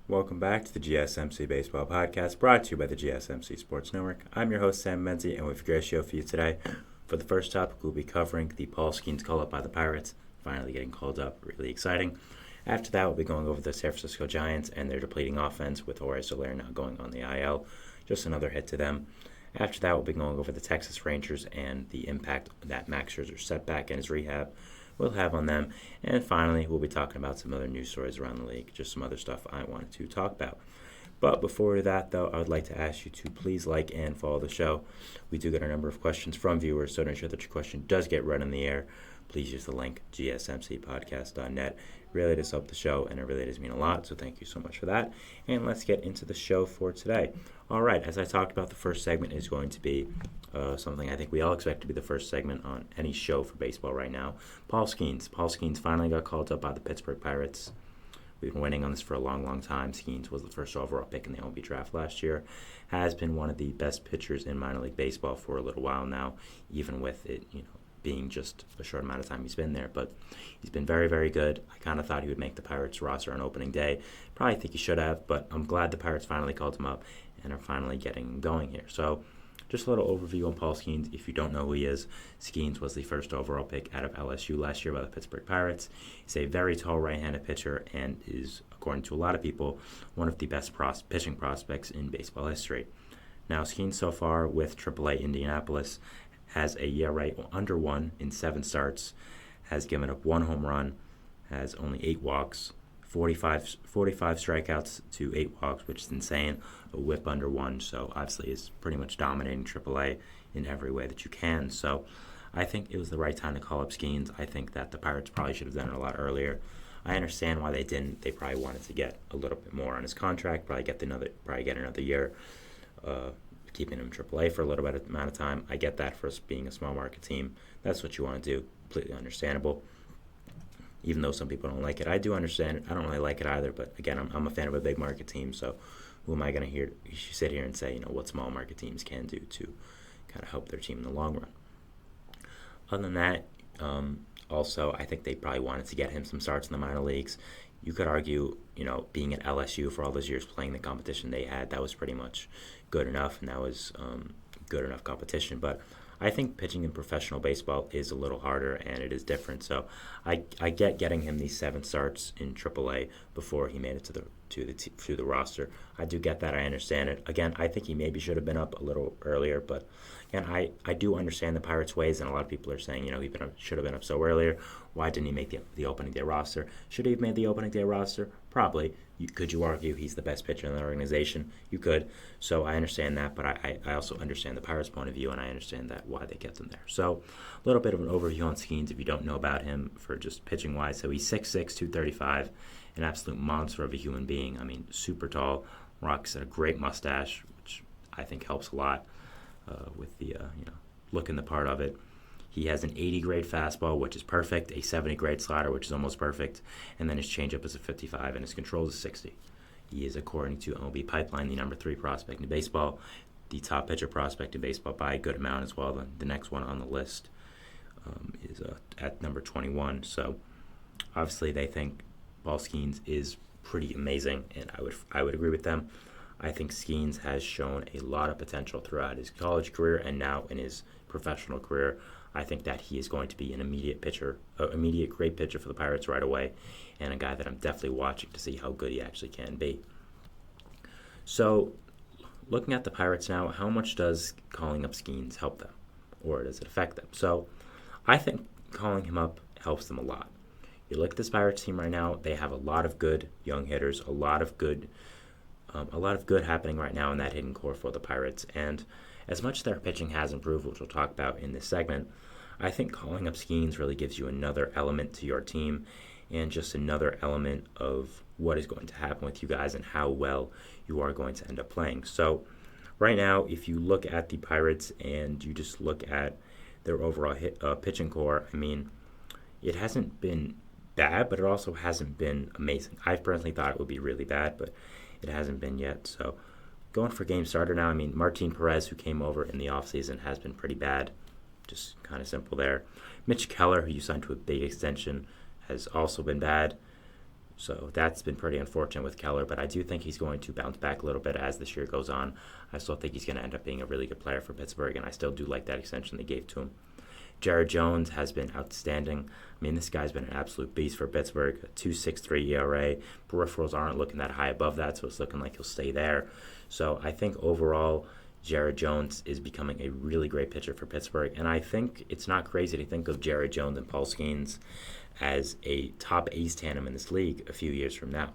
Welcome back to the GSMC Baseball Podcast, brought to you by the GSMC Sports Network. I'm your host, Sam Menzie, and we have a great show for you today. For the first topic, we'll be covering the Paul Skenes call-up by the Pirates, finally getting called up, really exciting. After that, we'll be going over the San Francisco Giants and their depleting offense with Jorge Soler now going on the IL. Just another hit to them. After that, we'll be going over the Texas Rangers and the impact that Max Scherzer's setback and his rehab will have on them. And finally, we'll be talking about some other news stories around the league, just some other stuff I wanted to talk about. But before that, though, I would like to ask you to please like and follow the show. We do get a number of questions from viewers, so to ensure that your question does get read on the air, please use the link gsmcpodcast.net. It really does help the show, and it really does mean a lot, so thank you so much for that. And let's get into the show for today. All right, as I talked about, the first segment is going to be something I think we all expect to be the first segment on any show for baseball right now. Paul Skenes. Paul Skenes finally got called up by the Pittsburgh Pirates. We've been waiting on this for a long, long time. Skenes was the first overall pick in the MLB draft last year. Has been one of the best pitchers in minor league baseball for a little while now, even with it, being just a short amount of time he's been there. But he's been very, very good. I kind of thought he would make the Pirates roster on opening day. Probably think he should have, but I'm glad the Pirates finally called him up and are finally getting him going here. So just a little overview on Paul Skenes. If you don't know who he is, Skenes was the first overall pick out of LSU last year by the Pittsburgh Pirates. He's a very tall right-handed pitcher and is, according to a lot of people, one of the best pitching prospects in baseball history. Now, Skenes so far with AAA Indianapolis has a ERA under 1 in 7 starts, has given up 1 home run, has only 8 walks, 45 strikeouts to 8 walks, which is insane. A whip under 1, so obviously is pretty much dominating AAA in every way that you can. So I think it was the right time to call up Skenes. I think that the Pirates probably should have done it a lot earlier. I understand why they didn't. They probably wanted to get a little bit more on his contract, probably get another year, keeping him AAA for a little bit amount of time. I get that for us being a small market team. That's what you want to do. Completely understandable. Even though some people don't like it, I do understand it. I don't really like it either, but again, I'm a fan of a big market team, so who am I going to sit here and say, what small market teams can do to kind of help their team in the long run. Other than that, also, I think they probably wanted to get him some starts in the minor leagues. You could argue, being at LSU for all those years playing the competition they had, that was pretty much good enough, and that was good enough competition. But I think pitching in professional baseball is a little harder, and it is different. So I get getting him these 7 starts in AAA before he made it to the roster. I do get that. I understand it. Again, I think he maybe should have been up a little earlier, but again, I do understand the Pirates' ways, and a lot of people are saying, he should have been up so earlier. Why didn't he make the opening day roster? Should he have made the opening day roster? Probably. Could you argue he's the best pitcher in the organization? You could. So I understand that, but I also understand the Pirates' point of view, and I understand that why they kept him there. So a little bit of an overview on Skenes if you don't know about him for just pitching-wise. So he's 6'6", 235, an absolute monster of a human being. I mean, super tall, rocks a great mustache, which I think helps a lot with the looking the part of it. He has an 80 grade fastball, which is perfect, a 70 grade slider, which is almost perfect, and then his changeup is a 55, and his control is a 60. He is, according to MLB Pipeline, the number 3 prospect in baseball, the top pitcher prospect in baseball by a good amount as well. The next one on the list is at number 21. So obviously they think Paul Skenes is pretty amazing, and I would agree with them. I think Skenes has shown a lot of potential throughout his college career and now in his professional career. I think that he is going to be an immediate great pitcher for the Pirates right away, and a guy that I'm definitely watching to see how good he actually can be. So, looking at the Pirates now, how much does calling up Skenes help them, or does it affect them? So, I think calling him up helps them a lot. You look at this Pirates team right now; they have a lot of good young hitters, a lot of good happening right now in that hitting core for the Pirates, and as much as their pitching has improved, which we'll talk about in this segment, I think calling up Skenes really gives you another element to your team and just another element of what is going to happen with you guys and how well you are going to end up playing. So right now, if you look at the Pirates and you just look at their overall pitching core, I mean, it hasn't been bad, but it also hasn't been amazing. I personally thought it would be really bad, but it hasn't been yet. So going for game starter now, I mean, Martin Perez, who came over in the offseason, has been pretty bad. Just kind of simple there. Mitch Keller, who you signed to a big extension, has also been bad. So that's been pretty unfortunate with Keller, but I do think he's going to bounce back a little bit as this year goes on. I still think he's going to end up being a really good player for Pittsburgh, and I still do like that extension they gave to him. Jared Jones has been outstanding. I mean, this guy's been an absolute beast for Pittsburgh. A 2.63 ERA. Peripherals aren't looking that high above that, so it's looking like he'll stay there. So I think overall, Jared Jones is becoming a really great pitcher for Pittsburgh, and I think it's not crazy to think of Jared Jones and Paul Skenes as a top ace tandem in this league a few years from now.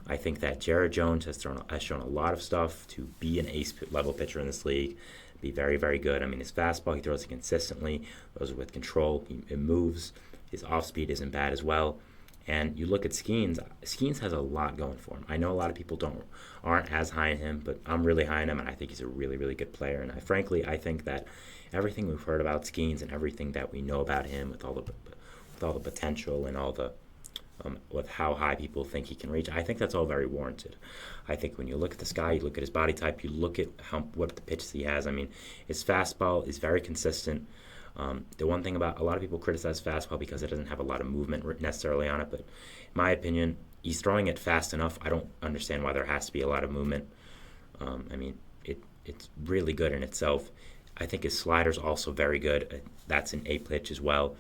I think that Jared Jones has shown a lot of stuff to be an ace-level pitcher in this league, be very, very good. I mean, his fastball, he throws it consistently, throws it with control, it moves. His off-speed isn't bad as well. And you look at Skenes. Skenes has a lot going for him. I know a lot of people aren't as high on him, but I'm really high on him, and I think he's a really, really good player. And I think that everything we've heard about Skenes and everything that we know about him with all the potential and all the with how high people think he can reach, I think that's all very warranted. I think when you look at this guy, you look at his body type, you look at what the pitches he has. I mean, his fastball is very consistent. The one thing about a lot of people criticize fastball because it doesn't have a lot of movement necessarily on it, but in my opinion, he's throwing it fast enough. I don't understand why there has to be a lot of movement. I mean, it's really good in itself. I think his slider's also very good. That's an A pitch as well.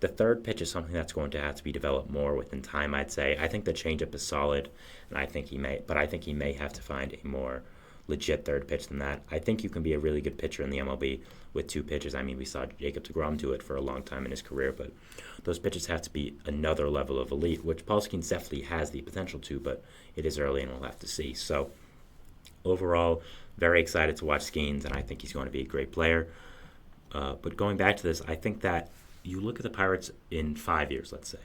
The third pitch is something that's going to have to be developed more within time, I'd say. I think the changeup is solid, and I think he may have to find a more legit third pitch than that. I think you can be a really good pitcher in the MLB with two pitches. I mean, we saw Jacob deGrom do it for a long time in his career, but those pitches have to be another level of elite, which Paul Skenes definitely has the potential to, but it is early and we'll have to see. So overall, very excited to watch Skenes, and I think he's going to be a great player. But going back to this, I think that you look at the Pirates in 5 years, let's say.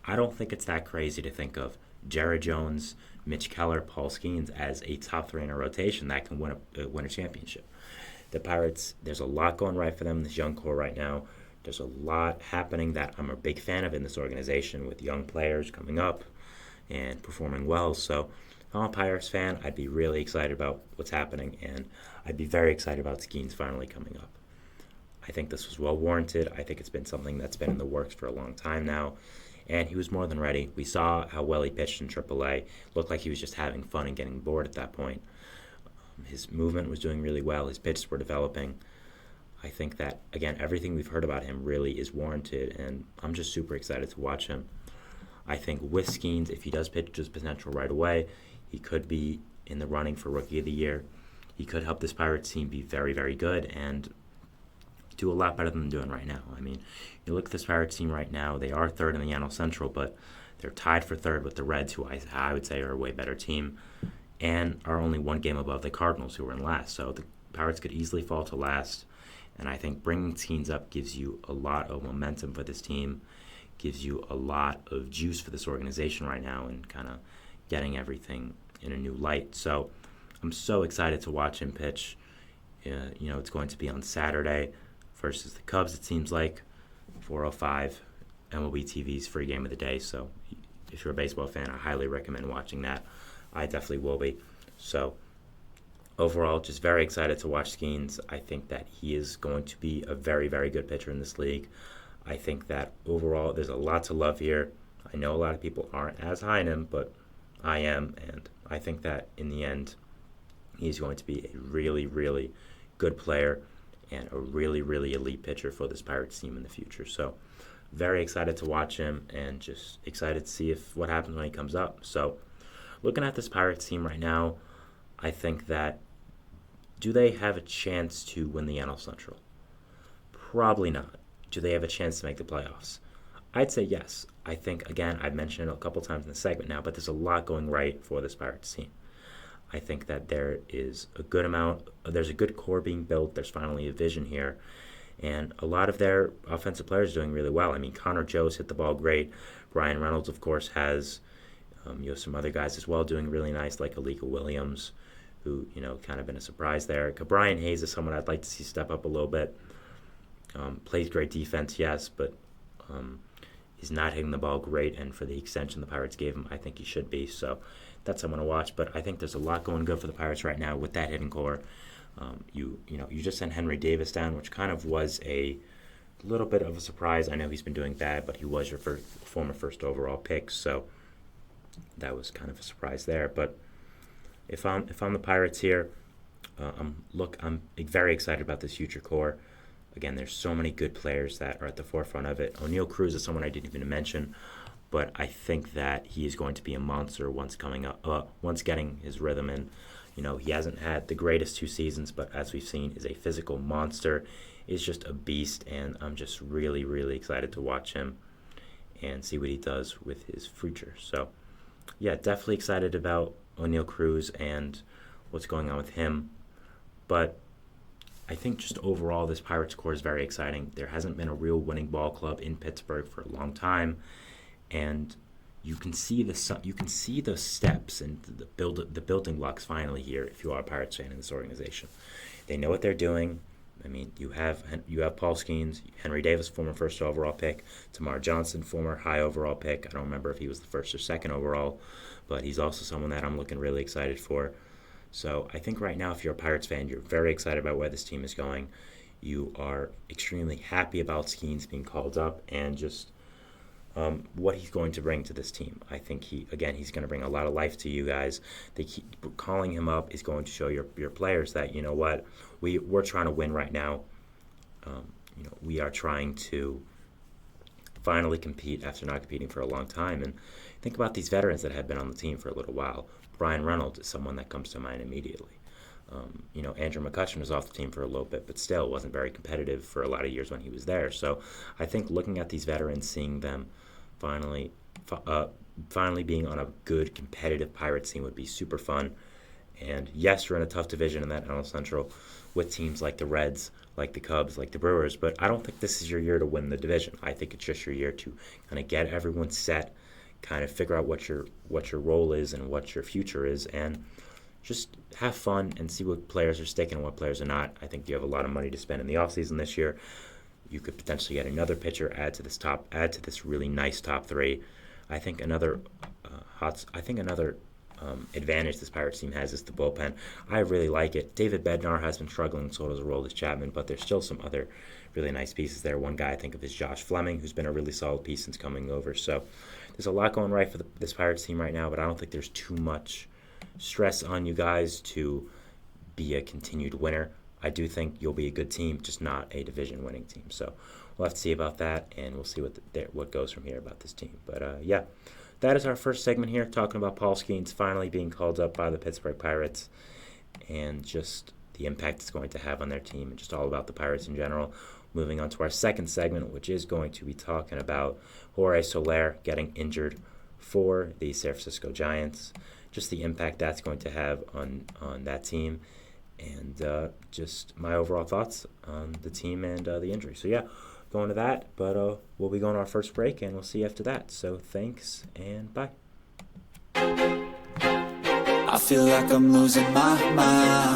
I don't think it's that crazy to think of Jared Jones, Mitch Keller, Paul Skenes as a top three in a rotation that can win a championship. The Pirates, there's a lot going right for them in this young core right now. There's a lot happening that I'm a big fan of in this organization with young players coming up and performing well. So if I'm a Pirates fan, I'd be really excited about what's happening, and I'd be very excited about Skenes finally coming up. I think this was well warranted. I think it's been something that's been in the works for a long time now, and he was more than ready. We saw how well he pitched in AAA. Looked like he was just having fun and getting bored at that point. His movement was doing really well. His pitches were developing. I think that, again, everything we've heard about him really is warranted, and I'm just super excited to watch him. I think with Skenes, if he does pitch to his potential right away, he could be in the running for Rookie of the Year. He could help this Pirates team be very, very good and do a lot better than they're doing right now. I mean, you look at this Pirates team right now, they are third in the NL Central, but they're tied for third with the Reds, who I would say are a way better team, and are only one game above the Cardinals, who are in last. So the Pirates could easily fall to last, and I think bringing Skenes up gives you a lot of momentum for this team, gives you a lot of juice for this organization right now, and kind of getting everything in a new light. So I'm so excited to watch him pitch. It's going to be on Saturday versus the Cubs, it seems like, 4:05, MLB TV's free game of the day. So if you're a baseball fan, I highly recommend watching that. I definitely will be. So overall, just very excited to watch Skenes. I think that he is going to be a very, very good pitcher in this league. I think that overall, there's a lot to love here. I know a lot of people aren't as high on him, but I am, and I think that in the end, he's going to be a really, really good player and a really, really elite pitcher for this Pirates team in the future. So very excited to watch him and just excited to see what happens when he comes up. So looking at this Pirates team right now, I think that do they have a chance to win the NL Central? Probably not. Do they have a chance to make the playoffs? I'd say yes. I think, again, I've mentioned it a couple times in the segment now, but there's a lot going right for this Pirates team. I think that there's a good core being built. There's finally a vision here. And a lot of their offensive players are doing really well. I mean, Connor Joe's hit the ball great. Brian Reynolds, of course, has some other guys as well doing really nice, like Alika Williams, who, kind of been a surprise there. Brian Hayes is someone I'd like to see step up a little bit. Plays great defense, yes, but he's not hitting the ball great. And for the extension the Pirates gave him, I think he should be. So that's someone to watch. But I think there's a lot going good for the Pirates right now with that hitting core. You just sent Henry Davis down, which kind of was a little bit of a surprise. I know he's been doing bad, but he was your former first overall pick. So that was kind of a surprise there. But if I'm the Pirates here, I'm very excited about this future core. Again, there's so many good players that are at the forefront of it. O'Neal Cruz is someone I didn't even mention, but I think that he is going to be a monster once getting his rhythm in. He hasn't had the greatest 2 seasons, but as we've seen, is a physical monster, is just a beast, and I'm just really, really excited to watch him and see what he does with his future. So, yeah, definitely excited about O'Neal Cruz and what's going on with him. But I think just overall, this Pirates core is very exciting. There hasn't been a real winning ball club in Pittsburgh for a long time, and you can see the steps and the building blocks finally here. If you are a Pirates fan in this organization, they know what they're doing. I mean, you have Paul Skenes, Henry Davis, former first overall pick, Tamar Johnson, former high overall pick. I don't remember if he was the first or second overall, but he's also someone that I'm looking really excited for. So I think right now, if you're a Pirates fan, you're very excited about where this team is going. You are extremely happy about Skenes being called up and just what he's going to bring to this team. I think he's going to bring a lot of life to you guys. They keep calling him up is going to show your players that, you know what, we're trying to win right now. We are trying to finally compete after not competing for a long time. And think about these veterans that have been on the team for a little while. Brian Reynolds is someone that comes to mind immediately. Andrew McCutchen was off the team for a little bit, but still wasn't very competitive for a lot of years when he was there. So I think looking at these veterans, seeing them finally being on a good competitive Pirates team would be super fun. And yes, you're in a tough division in that NL Central with teams like the Reds, like the Cubs, like the Brewers, but I don't think this is your year to win the division. I think it's just your year to kind of get everyone set, kind of figure out what your role is and what your future is, and just have fun and see what players are sticking and what players are not. I think you have a lot of money to spend in the offseason this year. You could potentially get another pitcher, add to this really nice top 3. I think another advantage this Pirates team has is the bullpen. I really like it. David Bednar has been struggling, so does Aroldis Chapman, but there's still some other really nice pieces there. One guy I think of is Josh Fleming, who's been a really solid piece since coming over. So there's a lot going right for this Pirates team right now, but I don't think there's too much stress on you guys to be a continued winner. I do think you'll be a good team, just not a division-winning team. So we'll have to see about that, and we'll see what goes from here about this team. But, that is our first segment here, talking about Paul Skenes finally being called up by the Pittsburgh Pirates and just the impact it's going to have on their team and just all about the Pirates in general. Moving on to our second segment, which is going to be talking about Jorge Soler getting injured for the San Francisco Giants, just the impact that's going to have on that team, and just my overall thoughts on the team and the injury. So, going to that, but we'll be going to our first break, and we'll see you after that. So thanks, and bye. I feel like I'm losing my mind.